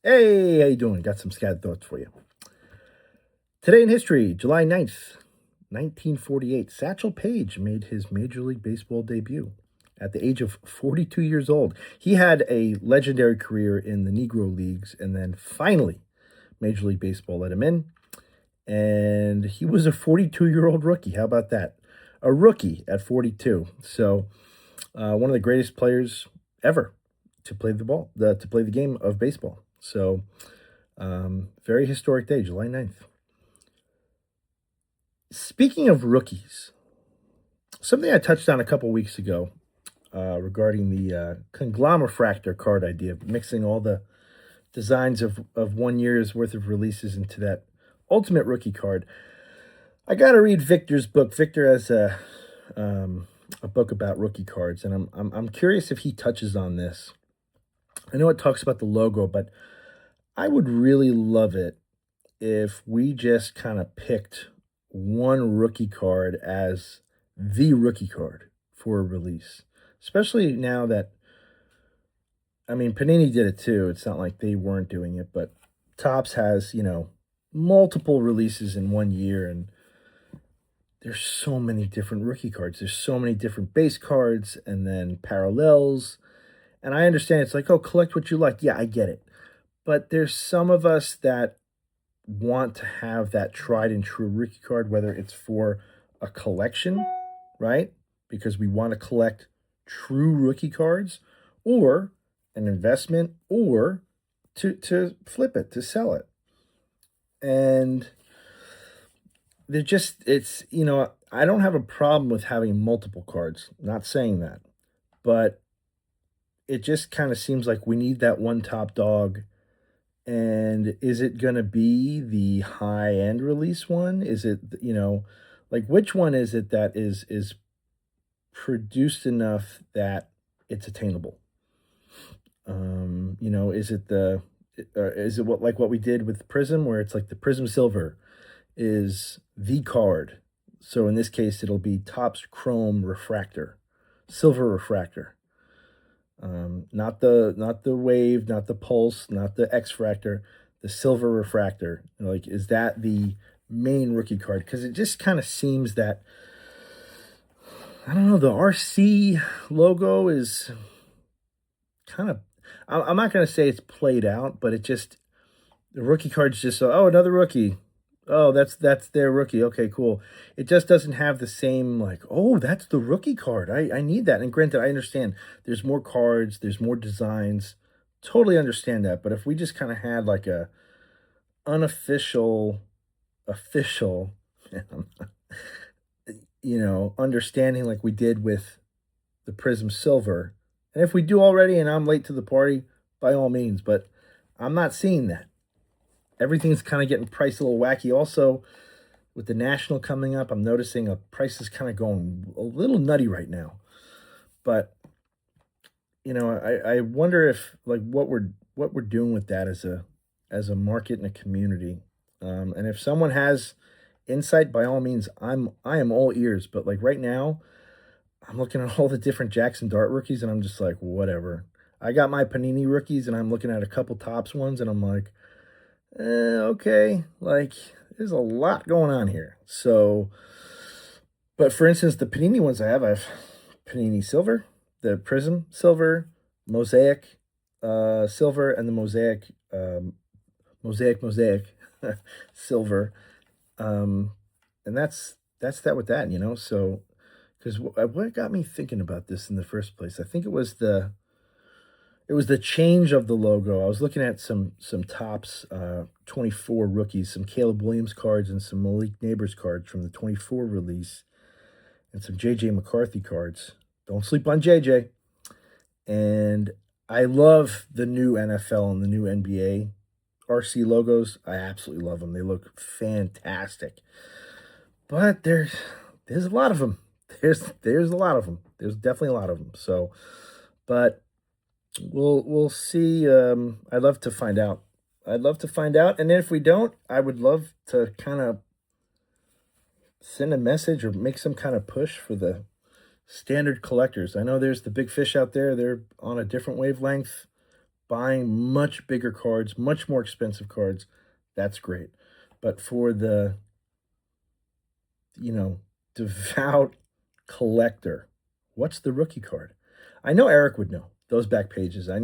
Hey, how you doing? Got some scattered thoughts for you. Today in history, July 9th, 1948, Satchel Paige made his Major League Baseball debut at the age of 42 years old. He had a legendary career in the Negro Leagues, and then finally, Major League Baseball let him in, and he was a 42-year-old rookie. How about that? A rookie at 42. So, one of the greatest players ever to play to play the game of baseball. So, very historic day, July 9th. Speaking of rookies, something I touched on a couple weeks ago regarding the conglomerafractor card idea, of mixing all the designs of 1 year's worth of releases into that ultimate rookie card. I got to read Victor's book. Victor has a book about rookie cards, and I'm curious if he touches on this. I know it talks about the logo, but I would really love it if we just kind of picked one rookie card as the rookie card for a release. Especially now that, I mean, Panini did it too. It's not like they weren't doing it, but Topps has, multiple releases in 1 year, and there's so many different rookie cards. There's so many different base cards and then parallels. And I understand it's like, oh, collect what you like. Yeah, I get it. But there's some of us that want to have that tried and true rookie card, whether it's for a collection, right? Because we want to collect true rookie cards, or an investment, or to flip it, to sell it. And they're just, I don't have a problem with having multiple cards. Not saying that. But it just kind of seems like we need that one top dog. And is it going to be the high end release one? Is it, like which one is it that is produced enough that it's attainable? Is it is it what we did with Prism, where it's like the Prism Silver is the card. So in this case, it'll be Topps Chrome Refractor, Silver Refractor. Not the wave, not the pulse, not the X fractor, the silver refractor. Like, is that the main rookie card? Because it just kind of seems that, I don't know, the RC logo is kind of, I'm not going to say it's played out, but the rookie card's just so, oh, another rookie. Oh, that's their rookie. Okay, cool. It just doesn't have the same, like, oh, that's the rookie card. I need that. And granted, I understand there's more cards, there's more designs. Totally understand that. But if we just kind of had like a unofficial, official, understanding like we did with the Prism Silver. And if we do already and I'm late to the party, by all means, but I'm not seeing that. Everything's kind of getting priced a little wacky. Also, with the National coming up, I'm noticing a price is kind of going a little nutty right now. But I wonder if like what we're doing with that as a market and a community. And if someone has insight, by all means, I am all ears. But like right now, I'm looking at all the different Jackson Dart rookies, and I'm just like, whatever. I got my Panini rookies, and I'm looking at a couple Topps ones, and I'm like, okay, like there's a lot going on here. So, but for instance, the Panini ones I have Panini Silver, the Prism Silver, Mosaic Silver, and the Mosaic Silver. And that's that with that. So, because what got me thinking about this in the first place, I think it was the change of the logo. I was looking at some Topps 24 rookies, some Caleb Williams cards and some Malik Neighbors cards from the 24 release, and some JJ McCarthy cards. Don't sleep on JJ. And I love the new NFL and the new NBA RC logos. I absolutely love them. They look fantastic. But there's a lot of them. There's a lot of them. There's definitely a lot of them. So, but we'll see. I'd love to find out. And if we don't, I would love to kind of send a message or make some kind of push for the standard collectors. I know there's the big fish out there. They're on a different wavelength. buying much bigger cards, much more expensive cards, that's great. But for the, you know, devout collector, what's the rookie card? I know Eric would know those back pages. I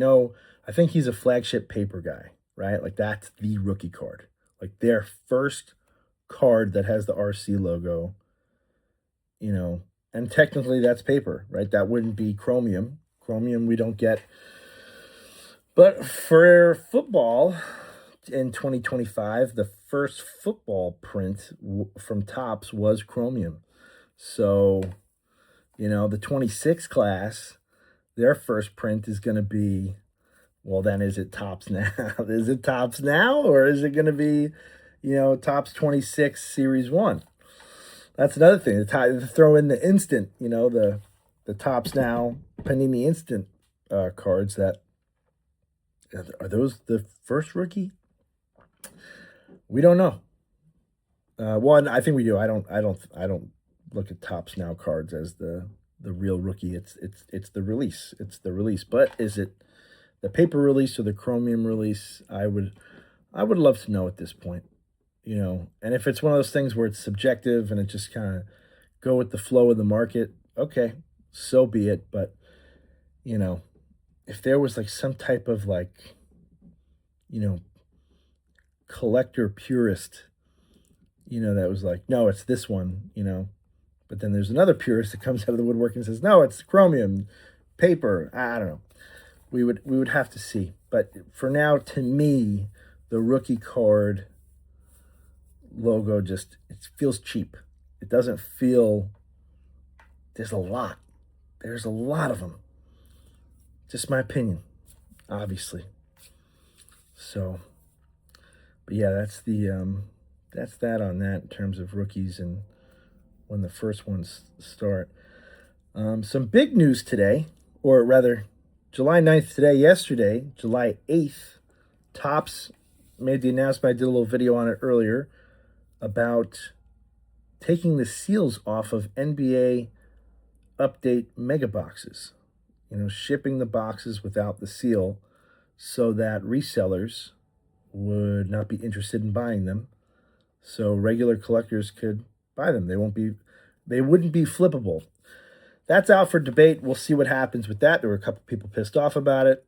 think he's a flagship paper guy, right? Like that's the rookie card, like their first card that has the RC logo, you know, and technically that's paper, right? That wouldn't be chromium. Chromium we don't get. But for football in 2025, the first football print from Topps was chromium. So, the 26 class, their first print is going to be, well, then is it Topps now? Is it Topps now? Or is it going to be, Topps 26 Series 1? That's another thing. To throw in the instant, the Topps Now Panini Instant cards. That are those the first rookie? We don't know. Well, I think we do. I don't look at Topps Now cards as the real rookie. It's the release. It's the release. But is it the paper release or the chromium release? I would love to know at this point. And if it's one of those things where it's subjective and it just kind of go with the flow of the market, okay, so be it. But if there was like some type of like, collector purist, that was like, no, it's this one, but then there's another purist that comes out of the woodwork and says, no, it's chromium paper. I don't know. We would have to see. But for now, to me, the rookie card logo it feels cheap. It doesn't feel, there's a lot of them. Just my opinion, obviously. So, but yeah, that's that on that in terms of rookies and when the first ones start. Some big news today, or rather July 9th today. Yesterday, July 8th, Topps made the announcement. I did a little video on it earlier about taking the seals off of NBA update mega boxes, shipping the boxes without the seal so that resellers would not be interested in buying them. So regular collectors could buy them. They wouldn't be flippable. That's out for debate. We'll see what happens with that. There were a couple people pissed off about it.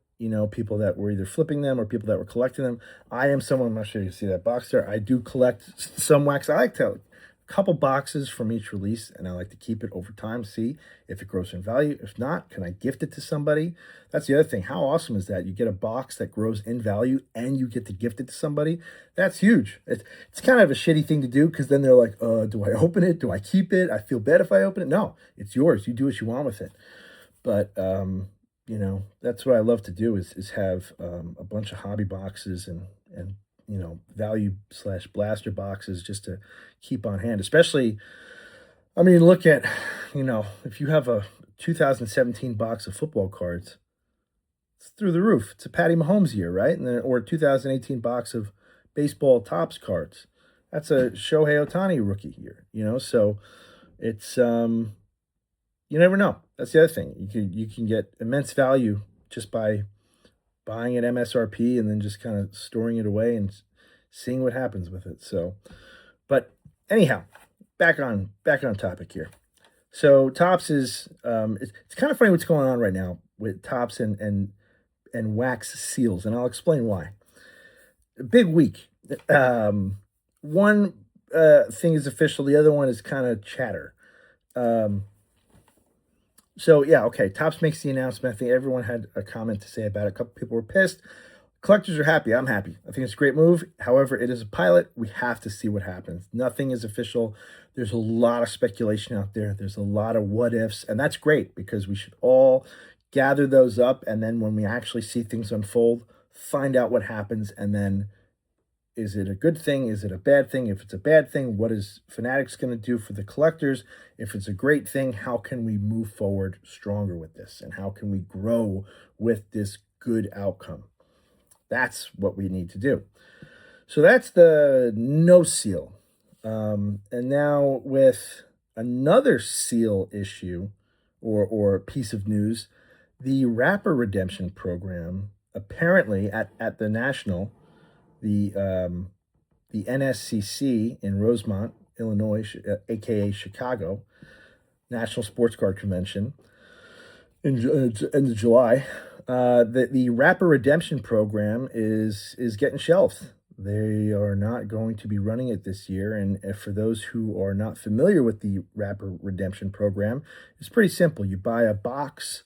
People that were either flipping them or people that were collecting them. I am someone, I'm not sure you can see that box there. I do collect some wax. I like to a couple boxes from each release, and I like to keep it over time, see if it grows in value. If not, can I gift it to somebody? That's the other thing. How awesome is that? You get a box that grows in value and you get to gift it to somebody. That's huge. It's kind of a shitty thing to do because then they're like, do I open it? Do I keep it? I feel bad if I open it. No, it's yours. You do what you want with it. But, that's what I love to do is have a bunch of hobby boxes and value / blaster boxes just to keep on hand. Especially, look at, if you have a 2017 box of football cards, it's through the roof. It's a Patty Mahomes year, right? And then, or a 2018 box of baseball Topps cards. That's a Shohei Ohtani rookie year, so it's, you never know. That's the other thing. You can get immense value just by buying at MSRP and then just kind of storing it away and seeing what happens with it. So, but anyhow, back on topic here. So Topps is it's kind of funny what's going on right now with Topps and wax seals, and I'll explain why. A big week. One thing is official, the other one is kind of chatter. So yeah, okay. Topps makes the announcement. I think everyone had a comment to say about it. A couple people were pissed. Collectors are happy. I'm happy. I think it's a great move. However, it is a pilot. We have to see what happens. Nothing is official. There's a lot of speculation out there. There's a lot of what ifs, and that's great because we should all gather those up, and then when we actually see things unfold, find out what happens, and then is it a good thing? Is it a bad thing? If it's a bad thing, what is Fanatics going to do for the collectors? If it's a great thing, how can we move forward stronger with this? And how can we grow with this good outcome? That's what we need to do. So that's the no seal. And now with another seal issue or piece of news, the Rapper Redemption Program apparently at the National, the the NSCC in Rosemont, Illinois, aka Chicago, National Sports Card Convention in end of July. The Rapper Redemption Program is getting shelved. They are not going to be running it this year. And for those who are not familiar with the Rapper Redemption Program, it's pretty simple. You buy a box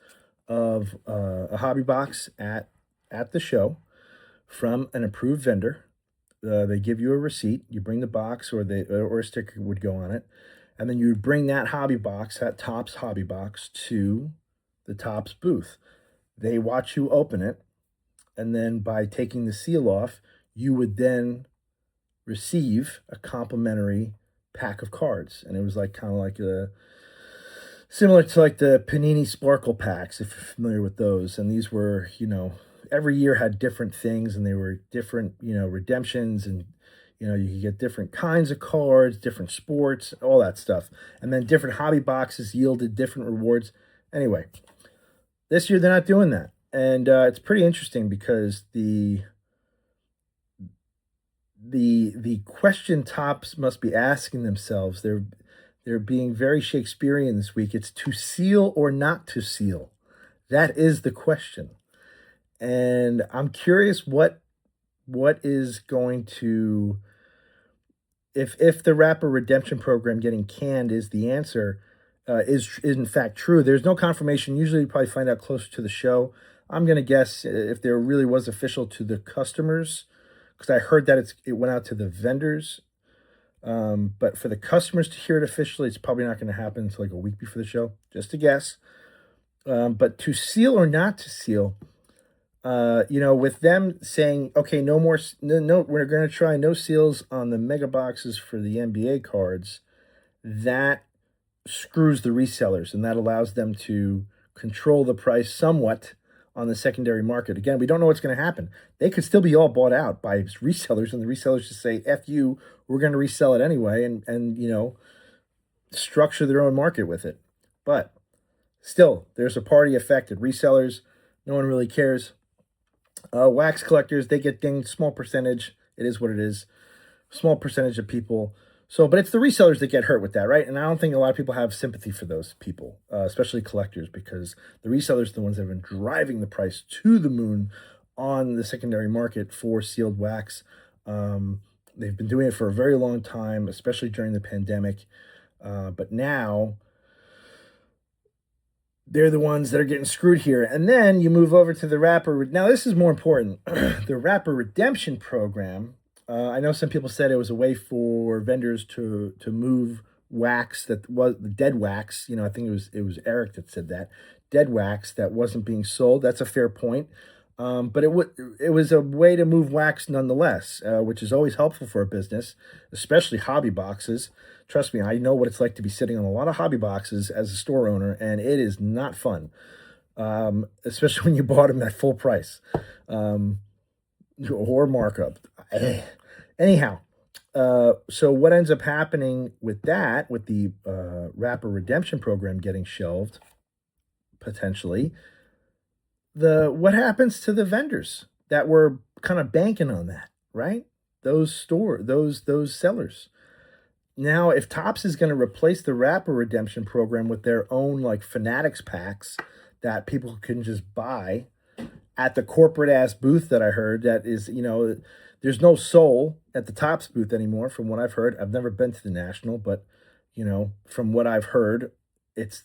of a hobby box at the show from an approved vendor. They give you a receipt. You bring the box, or a sticker would go on it, and then you bring that hobby box, that Topps hobby box, to the Topps booth. They watch you open it, and then by taking the seal off, you would then receive a complimentary pack of cards. And it was like kind of like a similar to like the Panini Sparkle packs, if you're familiar with those. And these were, every year had different things, and they were different, redemptions, and you could get different kinds of cards, different sports, all that stuff. And then different hobby boxes yielded different rewards. Anyway, this year they're not doing that. And it's pretty interesting because the question Topps must be asking themselves, they're being very Shakespearean this week. It's to seal or not to seal. That is the question. And I'm curious what is going to, if the Rapper Redemption Program getting canned is the answer, is in fact true. There's no confirmation. Usually you probably find out closer to the show. I'm going to guess if there really was official to the customers, because I heard that it went out to the vendors. But for the customers to hear it officially, it's probably not going to happen until like a week before the show. Just a guess. But to seal or not to seal, with them saying, okay, no more, no, we're going to try no seals on the mega boxes for the NBA cards, that screws the resellers, and that allows them to control the price somewhat on the secondary market. Again, we don't know what's going to happen. They could still be all bought out by resellers, and the resellers just say, F you, we're going to resell it anyway, and structure their own market with it. But still, there's a party affected. Resellers, no one really cares. Wax collectors, they get dinged, small percentage. It is what it is. Small percentage of people. So, but it's the resellers that get hurt with that, right? And I don't think a lot of people have sympathy for those people, especially collectors, because the resellers are the ones that have been driving the price to the moon on the secondary market for sealed wax. They've been doing it for a very long time, especially during the pandemic. But now they're the ones that are getting screwed here. And then you move over to the Rapper. Now, this is more important. The Rapper Redemption Program. I know some people said it was a way for vendors to move wax that was the dead wax. I think it was Eric that said that, dead wax that wasn't being sold. That's a fair point. But it was a way to move wax nonetheless, which is always helpful for a business, especially hobby boxes. Trust me, I know what it's like to be sitting on a lot of hobby boxes as a store owner, and it is not fun, especially when you bought them at full price or markup. Anyhow, so what ends up happening with that, with the Rapper Redemption Program getting shelved, potentially, what happens to the vendors that were kind of banking on that, right? Those sellers. Now, if Topps is going to replace the Rapper Redemption Program with their own like Fanatics packs that people can just buy at the corporate ass booth that I heard, that is, there's no soul at the Topps booth anymore, from what I've heard. I've never been to the National, but from what I've heard, it's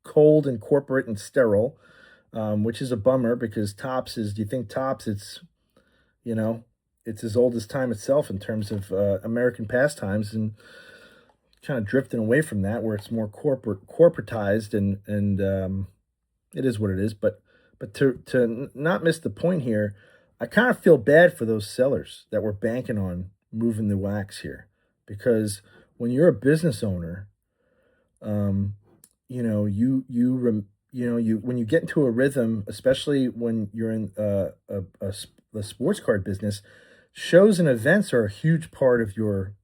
cold and corporate and sterile, which is a bummer, because Topps is, do you think Topps, it's as old as time itself in terms of American pastimes, and kind of drifting away from that, where it's more corporatized, and it is what it is. But to not miss the point here, I kind of feel bad for those sellers that were banking on moving the wax here, because when you're a business owner, when you get into a rhythm, especially when you're in the sports card business, shows and events are a huge part of your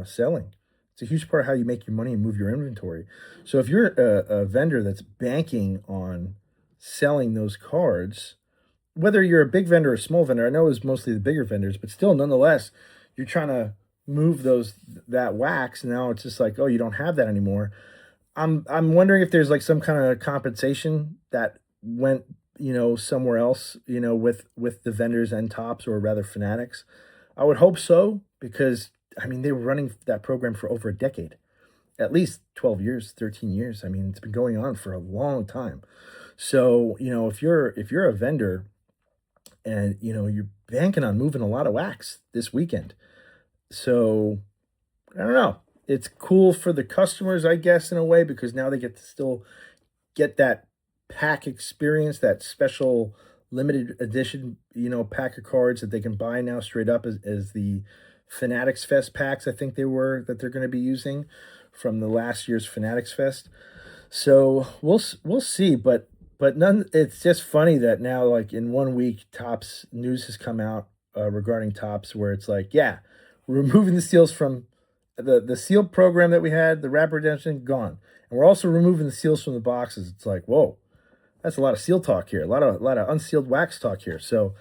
selling. It's a huge part of how you make your money and move your inventory. So if you're a vendor that's banking on selling those cards, whether you're a big vendor or a small vendor, I know it's mostly the bigger vendors, but still, nonetheless, you're trying to move that wax. And now it's just like, oh, you don't have that anymore. I'm wondering if there's like some kind of compensation that went, somewhere else, with the vendors and tops, or rather Fanatics. I would hope so, because I mean they were running that program for over a decade, at least 12 years, 13 years. I mean, it's been going on for a long time. So, if you're a vendor and you're banking on moving a lot of wax this weekend. So, I don't know. It's cool for the customers, I guess, in a way, because now they get to still get that pack experience, that special limited edition, pack of cards that they can buy now straight up as the Fanatics Fest packs. I think that they're going to be using from the last year's Fanatics Fest. So we'll see, but none. It's just funny that now, like in 1 week, Topps news has come out regarding Topps, where it's like, yeah, we're removing the seals from the sealed program that we had, the wrap redemption gone, and we're also removing the seals from the boxes. It's like, whoa, that's a lot of seal talk here, a lot of unsealed wax talk here. So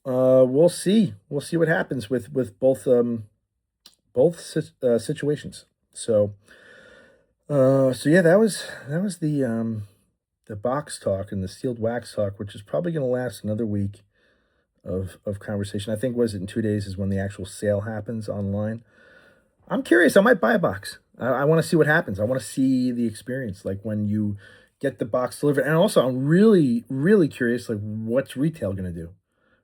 we'll see what happens with both situations. So yeah, that was the box talk and the sealed wax talk, which is probably going to last another week of conversation. I think, was it in 2 days is when the actual sale happens online. I'm curious. I might buy a box. I want to see what happens. I want to see the experience, like when you get the box delivered. And also, I'm really, really curious, like what's retail going to do,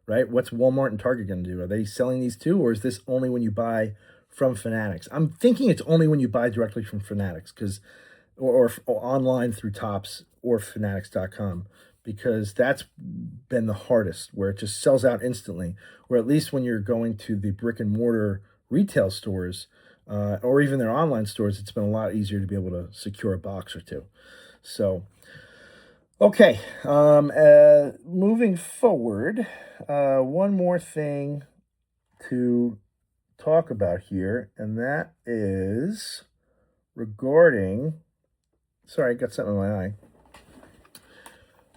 right? What's Walmart and Target going to do? Are they selling these too, or is this only when you buy from Fanatics? I'm thinking it's only when you buy directly from Fanatics, because or online through Topps or Fanatics.com, because that's been the hardest, where it just sells out instantly. Or at least when you're going to the brick and mortar retail stores, or even their online stores, it's been a lot easier to be able to secure a box or two. So, okay, moving forward, one more thing to talk about here, and that is regarding. Sorry, I got something in my eye.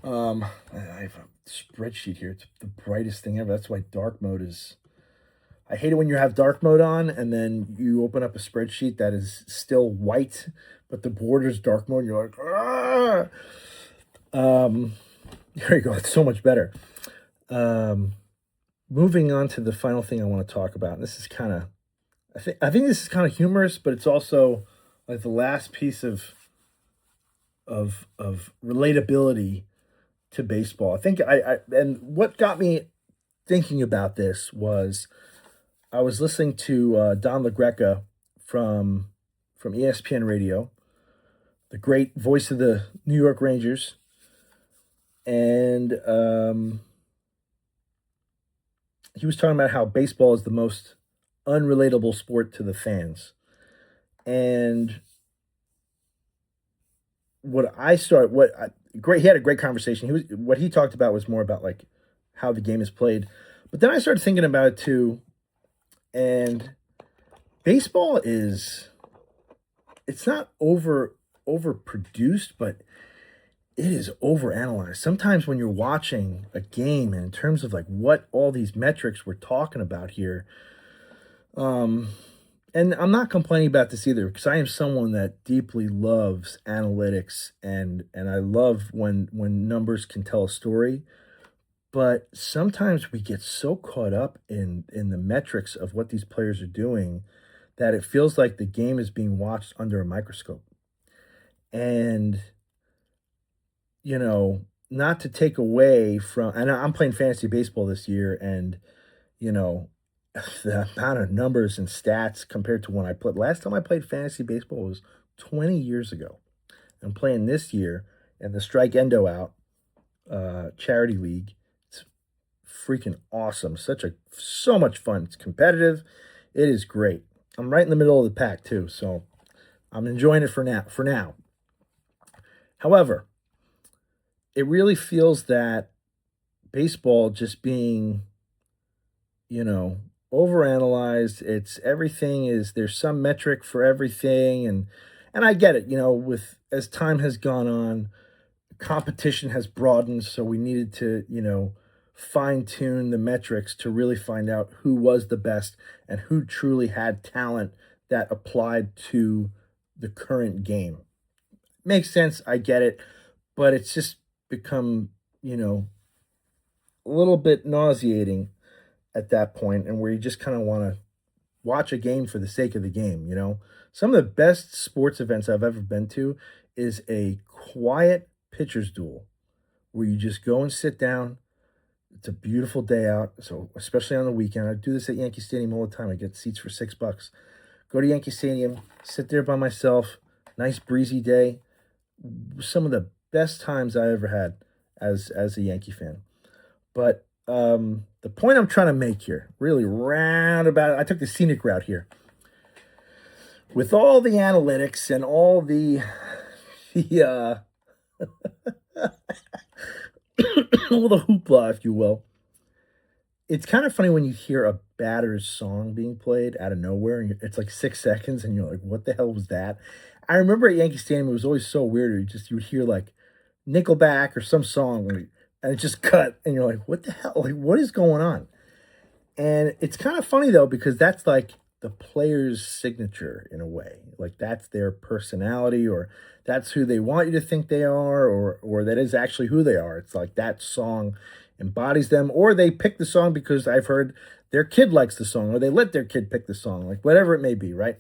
I have a spreadsheet here. It's the brightest thing ever. That's why dark mode is. I hate it when you have dark mode on and then you open up a spreadsheet that is still white, but the border's dark mode. And you're like, ah. There you go. It's so much better. Moving on to the final thing I want to talk about. And this is kind of, I think this is kind of humorous, but it's also like the last piece of relatability to baseball. I think and what got me thinking about this was I was listening to Don LaGreca from ESPN Radio, the great voice of the New York Rangers, and he was talking about how baseball is the most unrelatable sport to the fans. And he had a great conversation. What he talked about was more about like how the game is played. But then I started thinking about it too, and baseball it's not overproduced, but it is overanalyzed. Sometimes when you're watching a game, and in terms of like what all these metrics we're talking about here, and I'm not complaining about this either, because I am someone that deeply loves analytics, and I love when numbers can tell a story. But sometimes we get so caught up in the metrics of what these players are doing that it feels like the game is being watched under a microscope. And not to take away from, and I'm playing fantasy baseball this year, and the amount of numbers and stats compared to when I played. Last time I played fantasy baseball was 20 years ago. I'm playing this year in the Strike Endo Out charity league. It's freaking awesome. So much fun. It's competitive. It is great. I'm right in the middle of the pack too, so I'm enjoying it for now. However, it really feels that baseball just being, overanalyzed. It's everything is there's some metric for everything, and I get it. With as time has gone on, competition has broadened, so we needed to fine-tune the metrics to really find out who was the best and who truly had talent that applied to the current game. Makes sense, I get it, but it's just become, a little bit nauseating at that point, and where you just kind of want to watch a game for the sake of the game. Some of the best sports events I've ever been to is a quiet pitcher's duel where you just go and sit down. It's a beautiful day out, so especially on the weekend. I do this at Yankee Stadium all the time. I get seats for $6. Go to Yankee Stadium, sit there by myself, nice breezy day. Some of the best times I ever had as a Yankee fan. But the point I'm trying to make here, really roundabout, I took the scenic route here. With all the analytics and all the all the hoopla, if you will, it's kind of funny when you hear a batter's song being played out of nowhere, and it's like 6 seconds, and you're like, "What the hell was that?" I remember at Yankee Stadium, it was always so weird. You would hear like Nickelback or some song, and it just cut, and you're like, "What the hell? Like, what is going on?" And it's kind of funny though, because that's like the player's signature in a way. Like that's their personality, or that's who they want you to think they are, or that is actually who they are. It's like that song embodies them, or they pick the song because I've heard their kid likes the song, or they let their kid pick the song, like whatever it may be, right?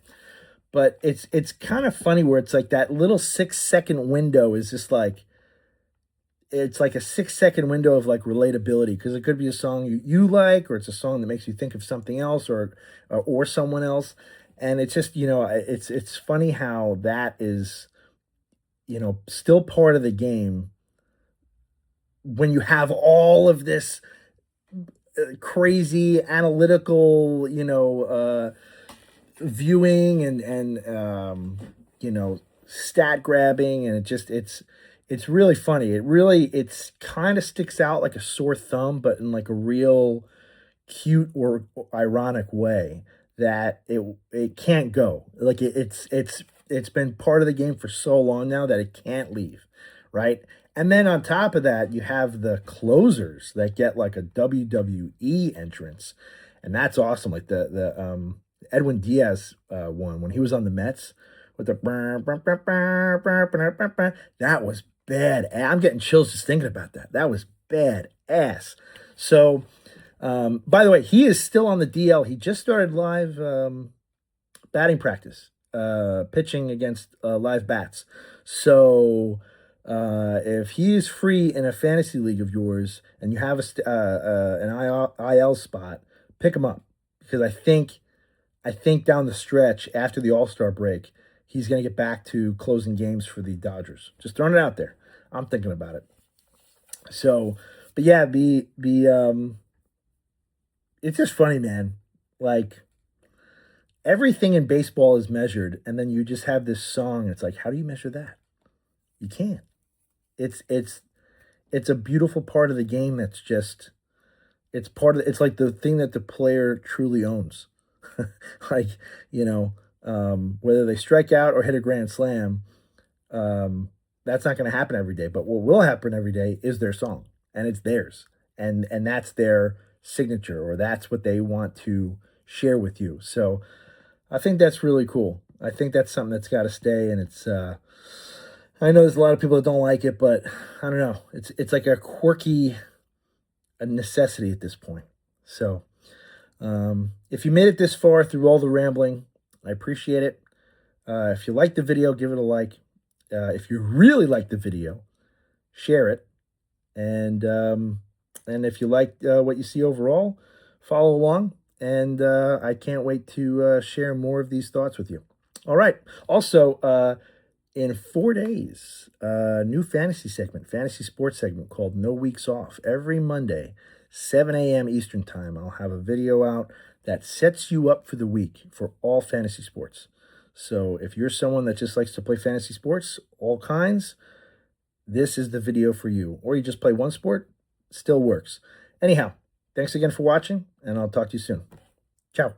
But it's kind of funny where it's like that little 6-second window is just like, it's like a 6-second window of like relatability, because it could be a song you like, or it's a song that makes you think of something else, or someone else. And it's just, it's funny how that is, still part of the game when you have all of this crazy analytical, viewing and stat grabbing, and it's really funny. It's kind of sticks out like a sore thumb, but in like a real cute or ironic way that it can't go. Like it's been part of the game for so long now that it can't leave, right? And then on top of that, you have the closers that get like a WWE entrance, and that's awesome. Like the Edwin Diaz one when he was on the Mets with the that was bad. I'm getting chills just thinking about that. That was bad ass. So, by the way, he is still on the DL. He just started live batting practice, pitching against live bats. So, if he is free in a fantasy league of yours and you have an IL spot, pick him up, because I think down the stretch after the All-Star break, he's going to get back to closing games for the Dodgers. Just throwing it out there. I'm thinking about it. So, but yeah, it's just funny, man. Like, everything in baseball is measured, and then you just have this song. It's like, how do you measure that? You can't. It's a beautiful part of the game that's just, it's like the thing that the player truly owns. Like, whether they strike out or hit a grand slam, that's not going to happen every day. But what will happen every day is their song, and it's theirs, and that's their signature, or that's what they want to share with you. So I think that's really cool. I think that's something that's got to stay, and it's I know there's a lot of people that don't like it, but I don't know. It's like a quirky necessity at this point. So if you made it this far through all the rambling, I appreciate it. If you liked the video, give it a like. If you really like the video, share it. And if you like what you see overall, follow along. And I can't wait to share more of these thoughts with you. All right. Also, in 4 days, new fantasy sports segment called No Weeks Off. Every Monday, 7 a.m. Eastern Time, I'll have a video out that sets you up for the week for all fantasy sports. So if you're someone that just likes to play fantasy sports, all kinds, this is the video for you. Or you just play one sport, still works. Anyhow, thanks again for watching, and I'll talk to you soon. Ciao.